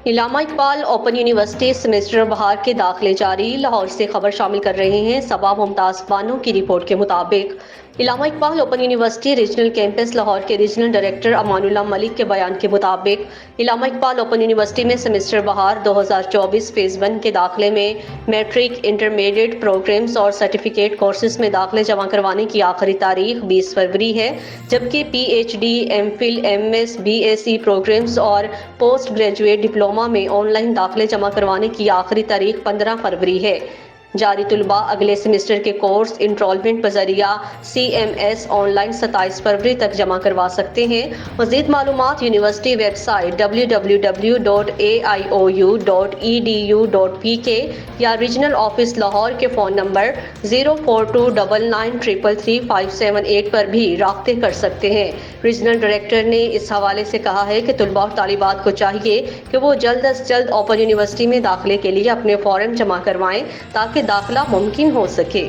علامہ Iqbal open university semester بہار کے داخلے جاری۔ لاہور سے خبر شامل کر رہے ہیں صبا ممتاز بانو کی رپورٹ کے مطابق Allama Iqbal open university regional campus Lahore کے ریجنل ڈائریکٹر امان اللہ ملک کے بیان کے مطابق علامہ اقبال اوپن یونیورسٹی میں سیمسٹر بہار 2024 فیز 1 کے داخلے میں میٹرک، انٹرمیڈیٹ پروگرامز اور سرٹیفکیٹ کورسز میں داخلے جمع کروانے کی آخری تاریخ 20 فروری ہے، جبکہ P H D, M Phil, M S, B S C programmes اور پوسٹ گریجویٹ ڈپلومہ میں آن لائن داخلے جمع کروانے کی آخری تاریخ 15 فروری ہے۔ جاری طلباء اگلے سیمسٹر کے کورس انرولمنٹ بذریعہ C M S online 27 فروری تک جمع کروا سکتے ہیں۔ مزید معلومات یونیورسٹی ویب سائٹ www.aiou.edu.pk یا ریجنل آفس لاہور کے فون نمبر 04299333578 پر بھی رابطے کر سکتے ہیں۔ ریجنل ڈائریکٹر نے اس حوالے سے کہا ہے کہ طلباء اور طالبات کو چاہیے کہ وہ جلد از جلد اوپن یونیورسٹی میں داخلے کے لیے اپنے فارم جمع کروائیں تاکہ داخلہ ممکن ہو سکے۔